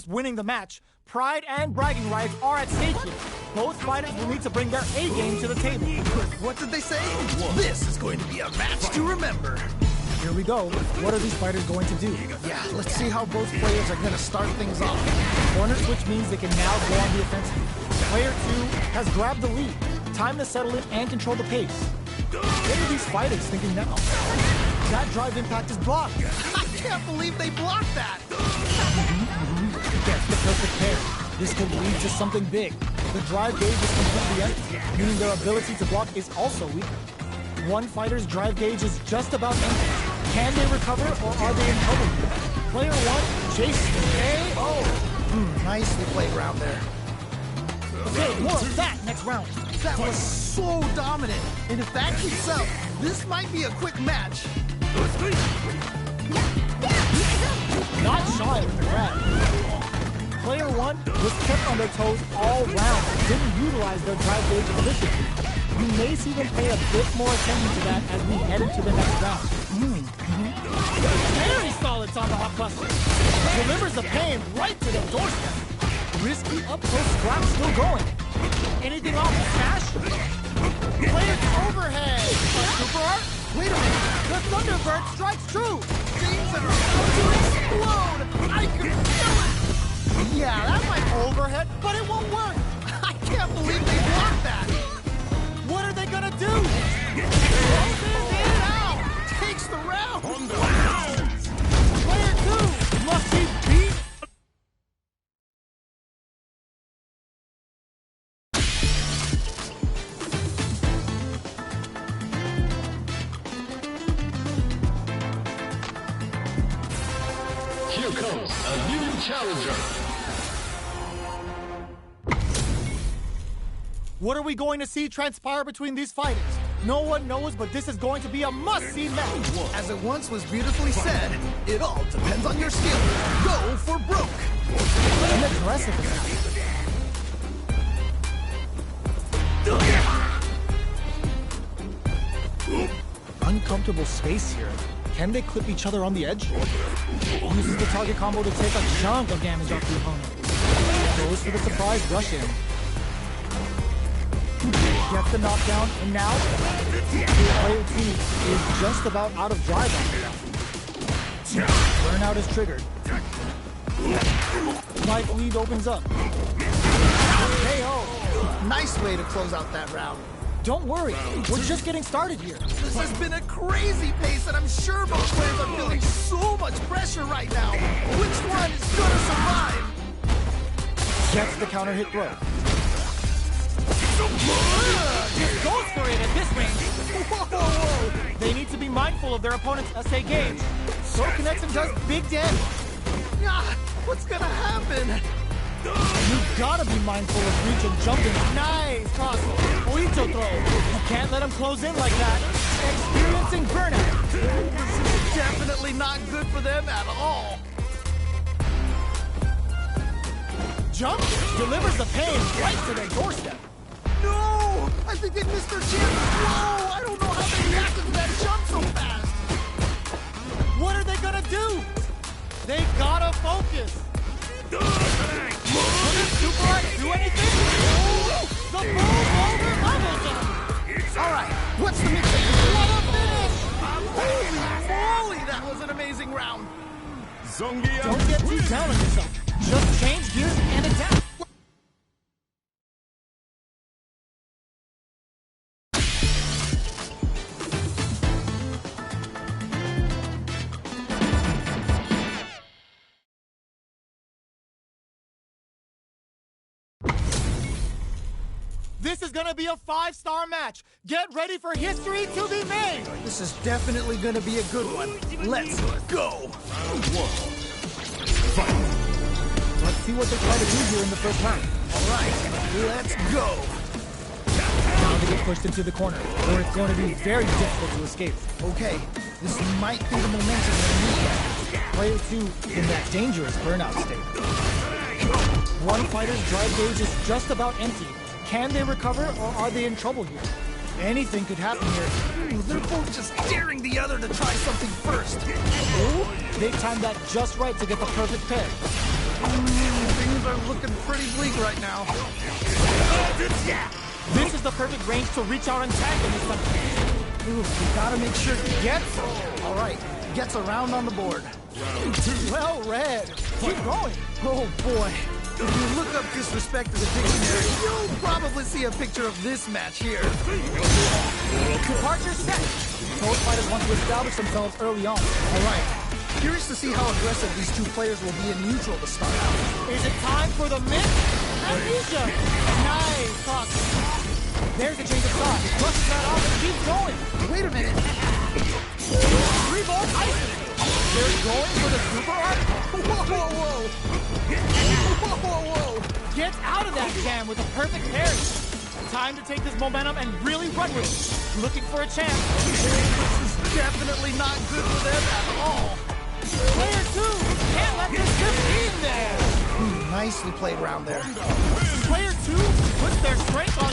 just winning the match. Pride and bragging rights are at stake here. Both fighters will need to bring their A game to the table. What did they say? This is going to be a match to remember. Here we go. What are these fighters going to do? Yeah, let's see how both players are going to start things off. Corner switch means they can now go on the offensive. Player 2 has grabbed the lead. Time to settle in and control the pace. What are these fighters thinking now? That drive impact is blocked. I can't believe they blocked that. Gets the perfect pair. This could lead to something big. The drive gauge is completely empty, meaning their ability to block is also weak. One fighter's drive gauge is just about empty. Can they recover or are they in trouble? Player 1, Jason KO. Nicely played round there. Okay, more of that next round. That was so dominant. And if that keeps up, this might be a quick match. Not shy with the grab. Player 1 was kept on their toes all round and didn't utilize their drive gauge efficiently. You may see them pay a bit more attention to that as we head into the next round. Very solid tomahawk buster. Delivers the pain right to the doorstep. Risky up-close scrap still going. Anything off the smash? Player overhead. Super art? Wait a minute. The Thunderbird strikes true. Things are about to explode. I can feel it. Yeah, that might overhead, but it won't work. I can't believe they blocked that. What are they gonna do? Closes it out. Takes the round. Player 2 must be beat. Here comes a new challenger. What are we going to see transpire between these fighters? No one knows, but this is going to be a must-see match. As it once was beautifully said, it all depends on your skill. Go for broke. An aggressive attack. Uncomfortable space here. Can they clip each other on the edge? Uses the target combo to take a chunk of damage off the opponent. Goes for the surprise rush in. Gets the knockdown, and now player 2 is just about out of drive on him. Burnout is triggered. Life lead opens up. KO. Nice way to close out that round. Don't worry, we're just getting started here. This has been a crazy pace, and I'm sure both players are feeling so much pressure right now. Which one is gonna survive? Gets the counter hit throw. Just goes for it at this range. Whoa. They need to be mindful of their opponent's SA gauge. Throw connects and does big damage. What's gonna happen? You gotta be mindful of reach and jumping. Nice toss. Oito throw. You can't let him close in like that. Experiencing burnout. This is definitely not good for them at all. Jump delivers the pain right to their doorstep. No! I think they missed their chance. Whoa! I don't know how they reacted to that jump so fast. What are they gonna do? They gotta focus. Will this super art do anything? The move over leveled them. All right, what's the mix? What a finish! Holy moly, that was an amazing round. Don't get too down on yourself. Just change gears and adapt. This is gonna be a 5-star match. Get ready for history to be made. This is definitely gonna be a good one. Let's go. Let's see what they try to do here in the first round. All right, let's go. Now they get pushed into the corner, where it's going to be very difficult to escape. Okay, this might be the momentum they need. Player 2 in that dangerous burnout state. One fighter's drive gauge is just about empty. Can they recover, or are they in trouble here? Anything could happen here. They're both just daring the other to try something first. They timed that just right to get the perfect pair. pretty bleak right now. This is the perfect range to reach out and tag in this one. Ooh, we gotta make sure he gets. All right, gets around on the board. Well read. Keep going. Oh boy. If you look up disrespect in the dictionary, you'll probably see a picture of this match here. Depart your set. Both fighters want to establish themselves early on. All right. Curious to see how aggressive these two players will be in neutral to start out. Is it time for the myth? Amnesia. Nice cross. There's a change of thought. Brushes that off and keeps going. Wait a minute. 3-ball ice. They're going for the super art. Whoa, whoa, whoa. Whoa, whoa, whoa. Gets out of that jam with a perfect parry. Time to take this momentum and really run with it. Looking for a chance. This is definitely not good for them at all. Player 2 can't let this slip in there. Nicely played round there. Player 2 puts their strength on.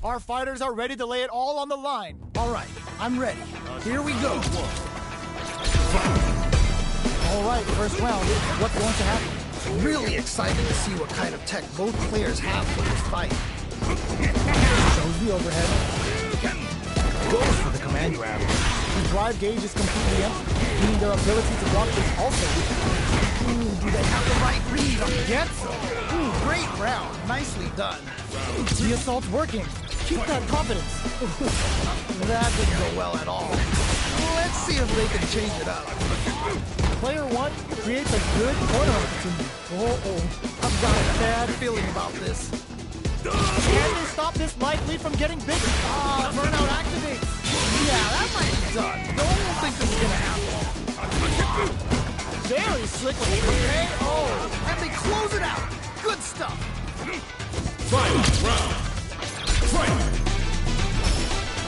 Our fighters are ready to lay it all on the line. All right, I'm ready. Here we go. All right, first round. What's going to happen? Really excited to see what kind of tech both players have for this fight. Shows the overhead. Goes for the command grab. The drive gauge is completely empty, meaning their ability to block is also weak. Ooh, do they have the right read on Getsu? Ooh, great round. Nicely done. The assault's working. Keep that confidence. That didn't go well at all. Let's see if they can change it up. Player 1 creates a good corner opportunity. I've got a bad feeling about this. Can they stop this life lead from getting bigger? Burnout activates. Yeah, that might be done. Don't think this is gonna happen. Very slick with the KO. And they close it out. Good stuff. Final round. Fight!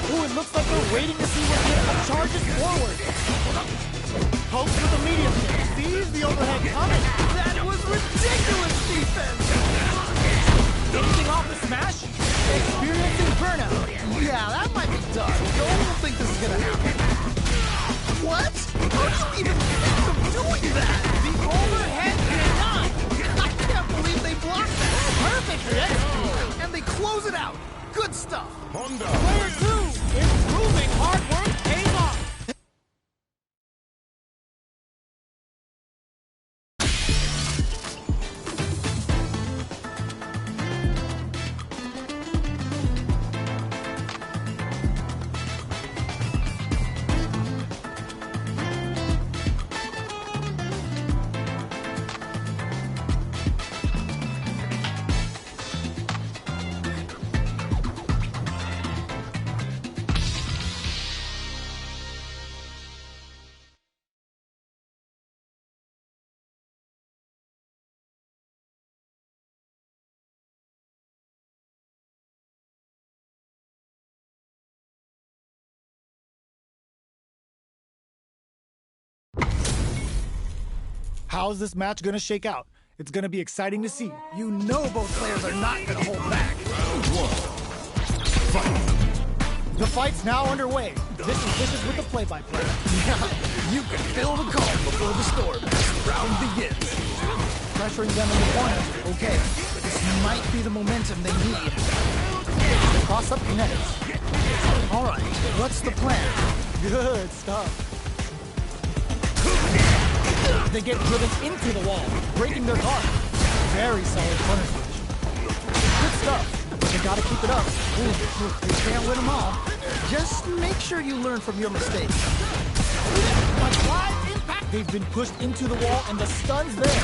Ooh, it looks like they're waiting to see what hit charges forward. Pokes with the medium kick. Sees the overhead coming. That was ridiculous defense. Finishing off the smash. Experiencing burnout. Yeah, that might be done. Don't think this is gonna happen. What? How do you even think of doing that? The overhead denied. I can't believe they blocked that. Perfect hit. And they close it out. Good stuff. Player 2 improving. Hard work pays off. How's this match gonna shake out? It's gonna be exciting to see. You know both players are not gonna hold back. The fight's now underway. This is Vicious with the play-by-play. Yeah, you can feel the calm before the storm as the round begins. Pressuring them in the corner. Okay, this might be the momentum they need. Cross up connects. All right, what's the plan? Good stuff. They get driven into the wall, breaking their guard. Very solid corner switch. Good stuff. But they gotta keep it up. They can't win them all. Just make sure you learn from your mistakes. They've been pushed into the wall and the stun's there.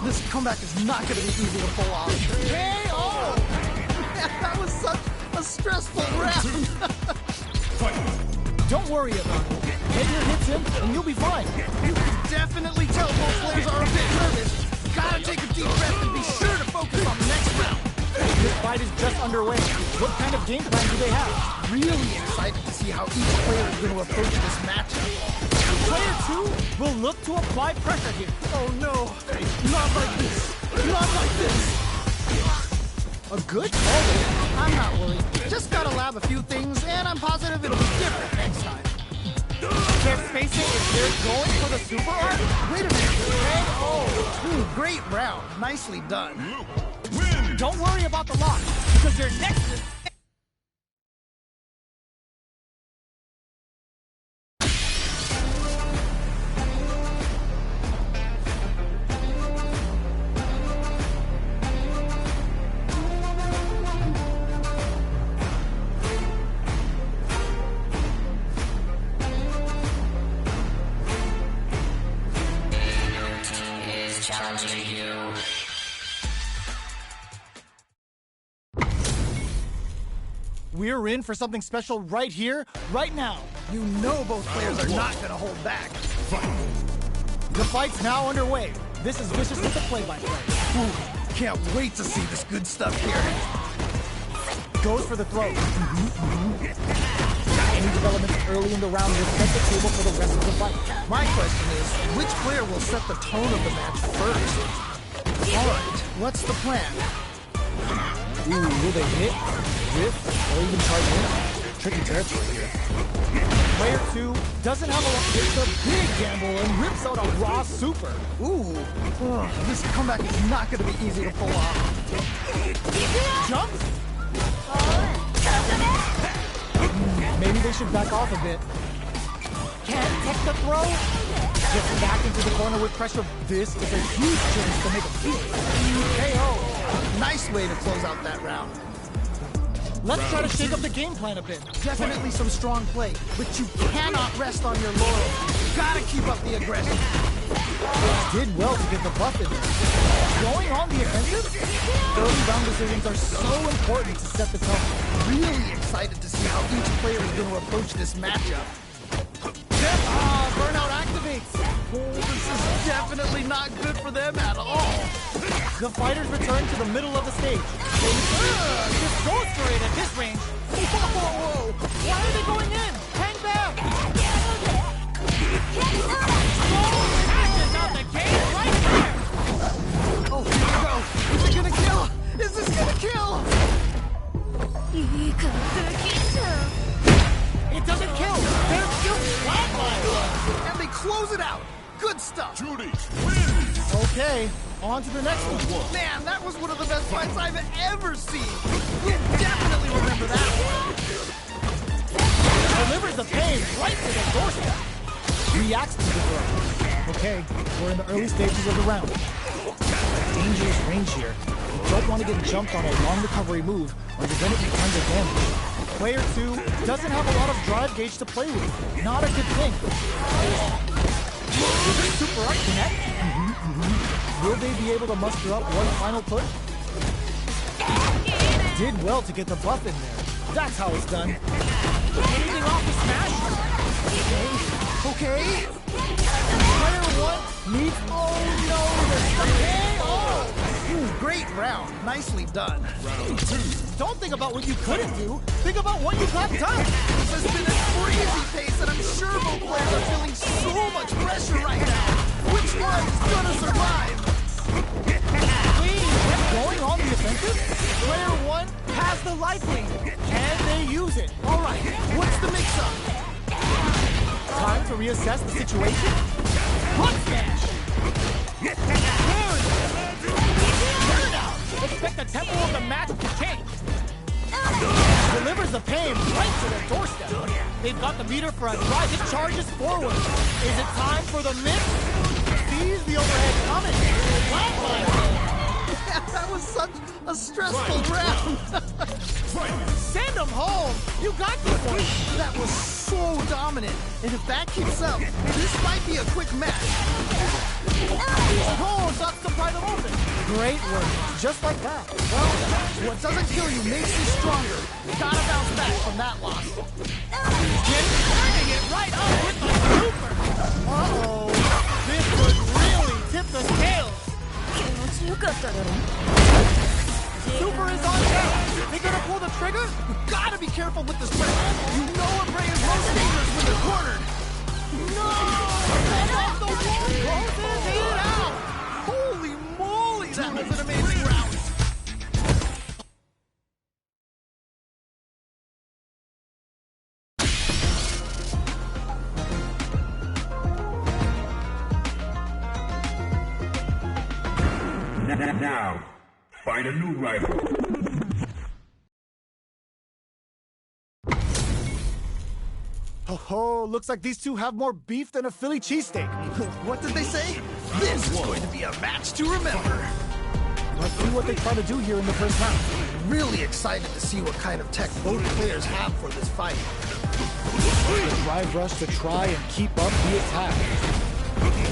This comeback is not going to be easy to pull off. KO! That was such a stressful round. Don't worry about it. Get your hits in and you'll be fine. You can definitely tell both players are a bit nervous. Gotta take a deep breath and be sure to focus on the next round. This fight is just underway. What kind of game plan do they have? Really excited to see how each player is going to approach this matchup. Player 2 will look to apply pressure here. Oh no, not like this. Not like this. A good call. I'm not worried. Just gotta lab a few things, and I'm positive it'll be different next time. Can't face it if they're going for the super art. Wait a minute. Ooh, great round. Nicely done. Don't worry about the lock, because your next is... Challenging you. We're in for something special right here, right now. You know both players are not gonna hold back. The fight's now underway. This is Vicious with the play-by-play. Ooh, can't wait to see this good stuff here. Goes for the throw. Any developments early in the round will set the table for the rest of the fight. My question is, which player will set the tone of the match first? Alright, what's the plan? Ooh, will they hit, whiff, or even charge in? Tricky territory here. Player 2 doesn't have a lot. It's a big gamble and rips out a raw super. Ooh, this comeback is not going to be easy to pull off. Jumps? Maybe they should back off a bit. Can't take the throw. Gets back into the corner with pressure. This is a huge chance to make a beat. KO. Nice way to close out that round. Let's try to shake up the game plan a bit. Definitely some strong play, but you cannot rest on your laurels. Gotta keep up the aggression. Did well to get the buff in there. Going on the offensive? Early round decisions are so important to set the tone. Really excited to see how each player is going to approach this matchup. Burnout activates. Oh, this is definitely not good for them at all. The fighters return to the middle of the stage. Just goes for it at this range. Whoa. Why are they going in? Hang back. Passes out the cage right there. Oh, here we go. Is it gonna kill? Is this gonna kill? It doesn't kill. They're still flatlined. And they close it out. Good stuff. Judy wins. Okay, on to the next one. Man, that was one of the best fights I've ever seen. We'll definitely remember that one. Delivers the pain right to the doorstep. Reacts to the throw. Okay, we're in the early stages of the round. Dangerous range here. You don't want to get jumped on a long recovery move, or you're going to eat tons of damage. Player 2 doesn't have a lot of drive gauge to play with. Not a good thing. Will the super art connect? Will they be able to muster up one final push? Did well to get the buff in there. That's how it's done. Anything off the smash? Okay. Player 1 needs... Oh no, Ooh, great round. Nicely done. Round 2. Don't think about what you couldn't do. Think about what you got done. This has been a crazy pace, and I'm sure both players are feeling so much pressure right now. Which one's gonna survive? Going on the offensive? Player 1 has the life lead. Can they use it? All right, what's the mix-up? Time to reassess the situation. Butt smash! Turn out! Expect the tempo of the match to change. delivers the pain right to their doorstep. They've got the meter for a drive. It charges forward. Is it time for the mix? Sees the overhead coming. That was such a stressful round. Send him home. You got this one. That was so dominant. And if that keeps up, this might be a quick match. Oh, that's to pry them open. Great work. Just like that. Well, what doesn't kill you makes you stronger. Gotta bounce back from that loss. Turning it right up with the super. Uh-oh. This would really tip the scales. Super is on down. They gonna pull the trigger? You gotta be careful with this break. You know a break is most dangerous when they're cornered. No! Off the wall! Closes it out! Holy moly, that was an amazing round. Now, find a new rival. Oh, looks like these two have more beef than a Philly cheesesteak. What did they say? This is going to be a match to remember. Let's see what they try to do here in the first round. Really excited to see what kind of tech both players have for this fight. The drive rush to try and keep up the attack.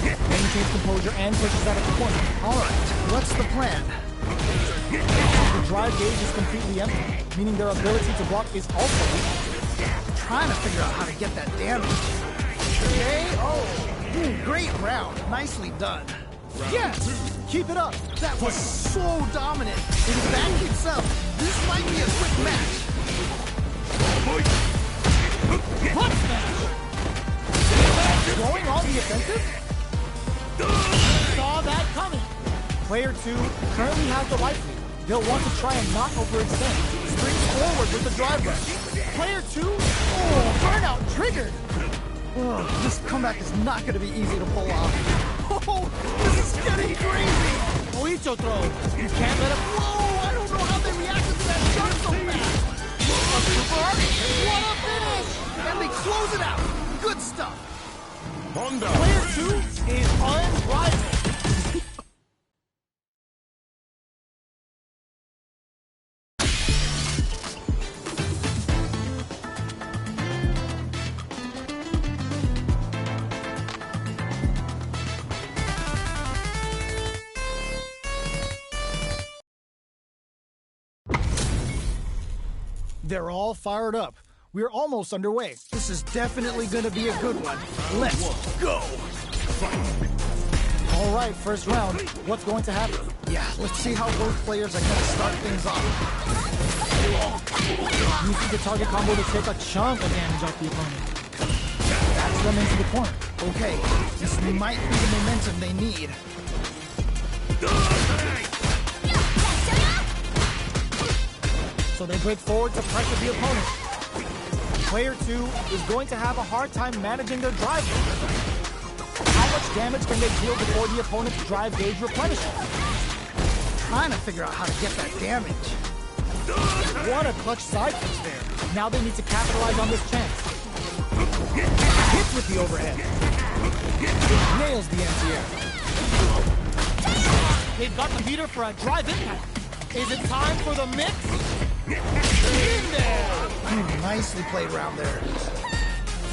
Maintains composure and pushes out of the corner. Alright, what's the plan? The drive gauge is completely empty, meaning their ability to block is also weak. Trying to figure out how to get that damage. KO! Great round. Nicely done. Yes! Keep it up! That was so dominant. And if that keeps up, this might be a quick match. What smash? Going on the offensive? Saw that coming. Player 2 currently has the right lead. They'll want to try and not overextend. Springs forward with the drive rush. Player 2? Oh, burnout triggered. Oh, this comeback is not going to be easy to pull off. Oh, this is getting crazy. Oicho throw. You can't let him. Whoa, I don't know how they reacted to that shot so fast. A super art. What a finish. And they close it out. Good stuff. Honda. Player 2 is unrivaled. They're all fired up. We're almost underway. This is definitely going to be a good one. Let's go. All right, first round. What's going to happen? Yeah, let's see how both players are going to start things off. Using the target combo to take a chunk of damage off the opponent. Backs them into the corner. Okay, this might be the momentum they need. So they break forward to pressure the opponent. Player 2 is going to have a hard time managing their drive gauge. How much damage can they deal before the opponent's drive gauge replenishes? Trying to figure out how to get that damage. What a clutch side punch there. Now they need to capitalize on this chance. Hits with the overhead. Nails the anti-air. They've got the meter for a drive impact. Is it time for the mix? In there! Nicely played round there.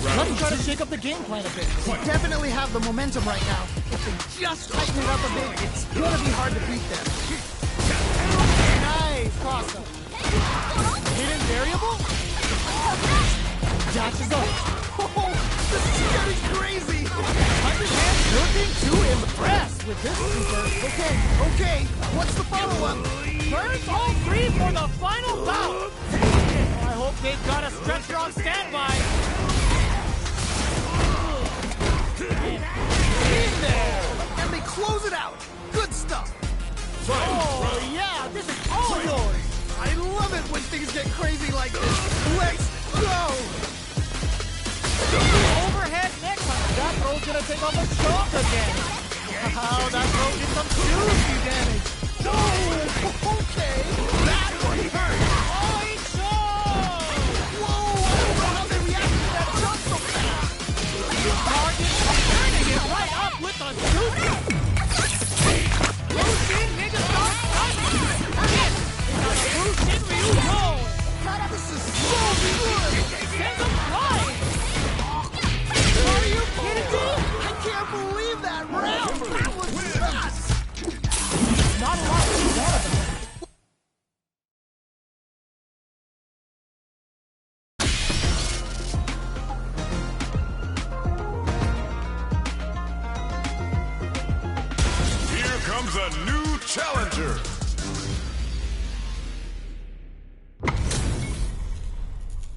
Let's try to shake up the game plan a bit. They definitely have the momentum right now. If they just tighten it up a bit, it's gonna be hard to beat them. Nice cross-up. Hidden variable? Dashes up. Oh, this is getting crazy. Underhand looking to impress with this super. Okay, what's the follow-up? Burns all three for the final bout. I hope they've got a stretcher on standby. In there. And they close it out. Good stuff. Oh, yeah, this is all yours. I love it when things get crazy like this. Let's go. Overhead neck punch. That throw's gonna take off a chunk again. Wow, that throw did some juicy damage. Oh, okay. That one hurt. Oicho!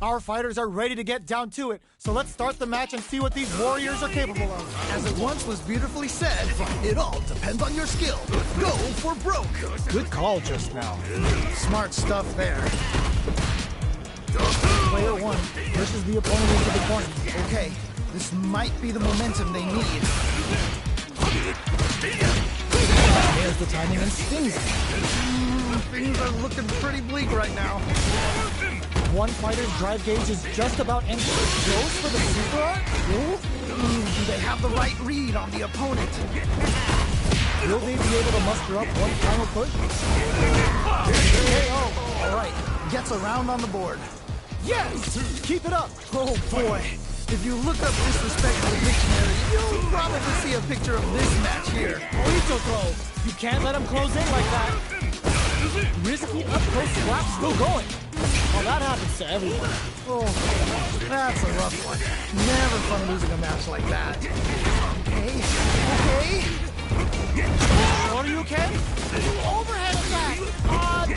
Our fighters are ready to get down to it, so let's start the match and see what these warriors are capable of. As it once was beautifully said, it all depends on your skill. Go for broke. Good call just now. Smart stuff there. Player 1 versus the opponent into the corner. Okay, this might be the momentum they need. There's the timing and stings it. Things are looking pretty bleak right now. One fighter's drive gauge is just about empty. Goes for the super art? Do they have the right read on the opponent? Will they be able to muster up one final push? KO. All right, gets a round on the board. Yes! Keep it up! Oh boy, if you look up disrespect in the dictionary, you'll probably see a picture of this match here. Burrito throw! You can't let him close in like that. Risky up-close slap still going. Oh, that happens to everyone. Oh, that's a rough one. Never fun losing a match like that. Okay. What are you, Ken? Overhead attack!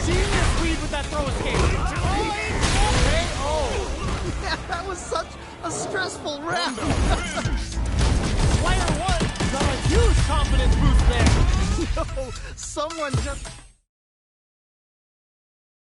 Genius read with that throw escape. Yeah, that was such a stressful round. Player 1 got a huge confidence boost there. No, someone just